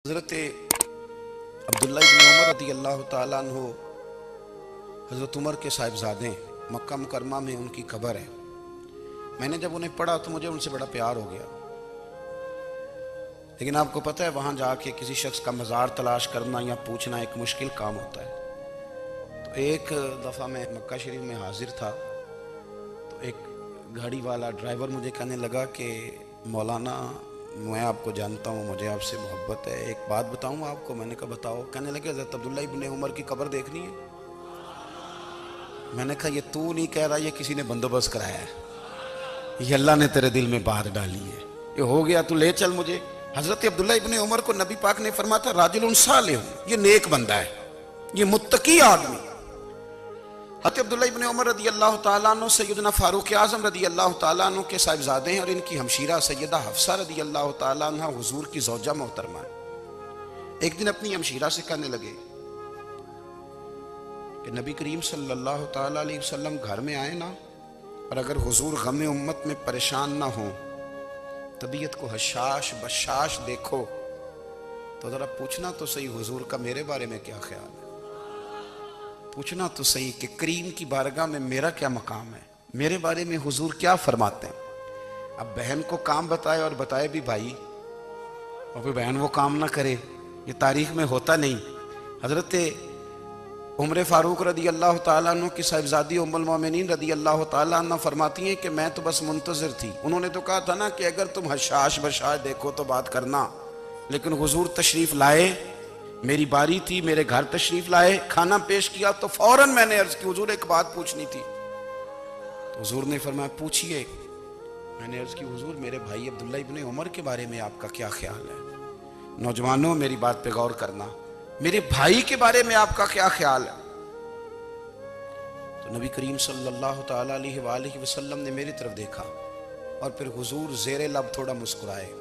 حضرت عبداللہ ابن عمر رضی اللہ تعالیٰ عنہ حضرت عمر کے صاحبزادے مکہ مکرمہ میں ان کی قبر ہے۔ میں نے جب انہیں پڑھا تو مجھے ان سے بڑا پیار ہو گیا، لیکن آپ کو پتہ ہے وہاں جا کے کسی شخص کا مزار تلاش کرنا یا پوچھنا ایک مشکل کام ہوتا ہے۔ تو ایک دفعہ میں مکہ شریف میں حاضر تھا تو ایک گاڑی والا ڈرائیور مجھے کہنے لگا کہ مولانا میں آپ کو جانتا ہوں، مجھے آپ سے محبت ہے، ایک بات بتاؤں آپ کو۔ میں نے کہا بتاؤ۔ کہنے لگے حضرت عبداللہ ابن عمر کی قبر دیکھنی ہے۔ میں نے کہا یہ تو نہیں کہہ رہا، یہ کسی نے بندوبست کرایا ہے، یہ اللہ نے تیرے دل میں بات ڈالی ہے، یہ ہو گیا، تو لے چل مجھے۔ حضرت عبداللہ ابن عمر کو نبی پاک نے فرمایا تھا راجل صالح، یہ نیک بندہ ہے، یہ متقی آدمی۔ حضرت عبداللہ ابن عمر رضی اللہ تعالیٰ عنہ سیدنا فاروق اعظم رضی اللہ تعالیٰ عنہ کے صاحبزادے ہیں، اور ان کی ہمشیرہ سیدہ حفصہ رضی اللہ تعالیٰ عنہ حضور کی زوجہ محترمہ ہے۔ ایک دن اپنی ہمشیرہ سے کہنے لگے کہ نبی کریم صلی اللہ تعالیٰ علیہ وسلم گھر میں آئے نا، اور اگر حضور غم امت میں پریشان نہ ہوں، طبیعت کو حشاش بشاش دیکھو، تو ذرا پوچھنا تو صحیح حضور کا میرے بارے میں کیا خیال ہے، پوچھنا تو صحیح کہ کریم کی بارگاہ میں میرا کیا مقام ہے، میرے بارے میں حضور کیا فرماتے ہیں۔ اب بہن کو کام بتائے، اور بتائے بھی بھائی، اور پھر بہن وہ کام نہ کرے، یہ تاریخ میں ہوتا نہیں۔ حضرت عمر فاروق رضی اللہ تعالیٰ عنہ کی صاحبزادی ام المومنین رضی اللہ تعالیٰ عنہ فرماتی ہیں کہ میں تو بس منتظر تھی۔ انہوں نے تو کہا تھا نا کہ اگر تم حشاش بشاش دیکھو تو بات کرنا، لیکن حضور تشریف لائے، میری باری تھی، میرے گھر تشریف لائے، کھانا پیش کیا تو فوراً میں نے عرض کی حضور ایک بات پوچھنی تھی۔ تو حضور نے فرمایا پوچھئے۔ میں نے عرض کی حضور میرے بھائی عبداللہ ابن عمر کے بارے میں آپ کا کیا خیال ہے؟ نوجوانوں میری بات پہ غور کرنا، میرے بھائی کے بارے میں آپ کا کیا خیال ہے؟ تو نبی کریم صلی اللہ تعالیٰ علیہ وآلہ وسلم نے میری طرف دیکھا، اور پھر حضور زیر لب تھوڑا مسکرائے،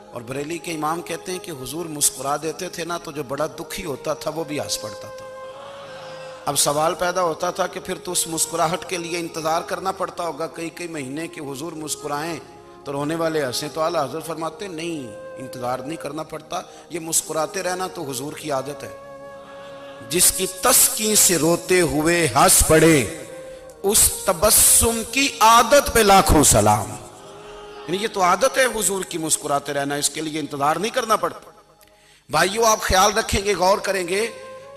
اور بریلی کے امام کہتے ہیں کہ حضور مسکرا دیتے تھے نا تو جو بڑا دکھی ہوتا تھا وہ بھی ہنس پڑتا تھا۔ اب سوال پیدا ہوتا تھا کہ پھر تو اس مسکراہٹ کے لیے انتظار کرنا پڑتا ہوگا کئی مہینے کہ حضور مسکرائیں تو رونے والے ہنسیں، تو اعلیٰ حضرت فرماتے نہیں، انتظار نہیں کرنا پڑتا، یہ مسکراتے رہنا تو حضور کی عادت ہے۔ جس کی تسکین سے روتے ہوئے ہنس پڑے، اس تبسم کی عادت پہ لاکھوں سلام۔ یعنی یہ تو عادت ہے حضور کی مسکراتے رہنا، اس کے لیے انتظار نہیں کرنا پڑتا۔ بھائیو آپ خیال رکھیں گے، غور کریں گے،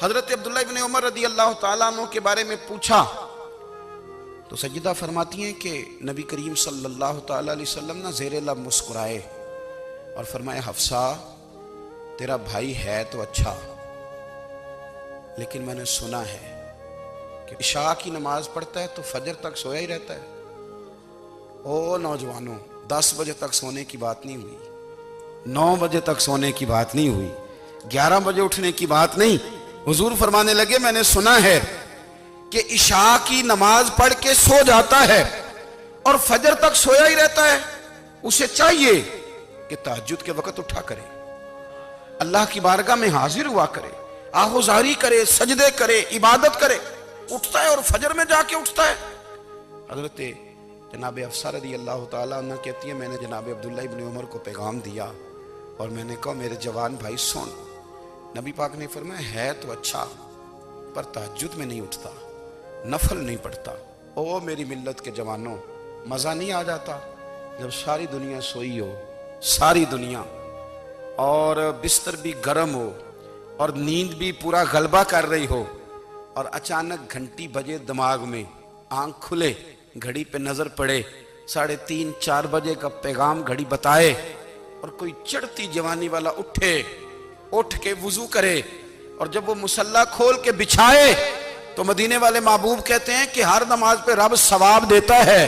حضرت عبداللہ ابن عمر رضی اللہ تعالیٰ عنہ کے بارے میں پوچھا تو سیدہ فرماتی ہیں کہ نبی کریم صلی اللہ تعالیٰ علیہ وسلم نے زیر لب مسکرائے اور فرمایا حفصہ تیرا بھائی ہے تو اچھا، لیکن میں نے سنا ہے کہ عشاء کی نماز پڑھتا ہے تو فجر تک سویا ہی رہتا ہے۔ او نوجوانوں، 10 بجے تک سونے کی بات نہیں ہوئی، 9 بجے تک سونے کی بات نہیں ہوئی، 11 بجے اٹھنے کی بات نہیں۔ حضور فرمانے لگے میں نے سنا ہے کہ عشاء کی نماز پڑھ کے سو جاتا ہے اور فجر تک سویا ہی رہتا ہے، اسے چاہیے کہ تہجد کے وقت اٹھا کرے، اللہ کی بارگاہ میں حاضر ہوا کرے، آہوزاری کرے، سجدے کرے، عبادت کرے، اٹھتا ہے اور فجر میں جا کے اٹھتا ہے۔ حضرت جناب حفصہ رضی اللہ تعالیٰ عنہ کہتی ہے میں نے جناب عبداللہ ابن عمر کو پیغام دیا اور میں نے کہا میرے جوان بھائی سن، نبی پاک نے فرمایا ہے تو اچھا پر تہجد میں نہیں اٹھتا، نفل نہیں پڑھتا۔ او میری ملت کے جوانوں، مزہ نہیں آ جاتا جب ساری دنیا سوئی ہو، ساری دنیا، اور بستر بھی گرم ہو اور نیند بھی پورا غلبہ کر رہی ہو، اور اچانک گھنٹی بجے دماغ میں، آنکھ کھلے، گھڑی پہ نظر پڑے، 3:30 4 بجے کا پیغام گھڑی بتائے، اور کوئی چڑھتی جوانی والا اٹھ کے وضو کرے، اور جب وہ مصلی کھول کے بچھائے تو مدینے والے محبوب کہتے ہیں کہ ہر نماز پہ رب ثواب دیتا ہے،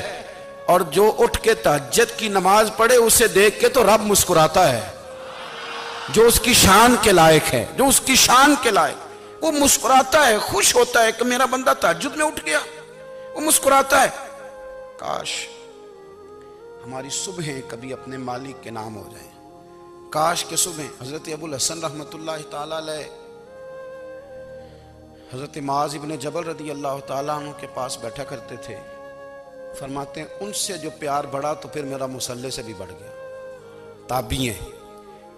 اور جو اٹھ کے تہجد کی نماز پڑھے اسے دیکھ کے تو رب مسکراتا ہے، جو اس کی شان کے لائق ہے، جو اس کی شان کے لائق، وہ مسکراتا ہے، خوش ہوتا ہے کہ میرا بندہ تہجد میں اٹھ گیا، وہ مسکراتا ہے۔ کاش ہماری صبحیں کبھی اپنے مالک کے نام ہو جائیں، کاش کے صبح۔ حضرت ابو الحسن رحمۃ اللہ تعالیٰ علیہ حضرت معاذ ابن جبل رضی اللہ تعالیٰ عنہ کے پاس بیٹھا کرتے تھے، فرماتے ہیں ان سے جو پیار بڑھا تو پھر میرا مصلی سے بھی بڑھ گیا۔ تابعی ہیں،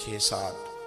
6-7,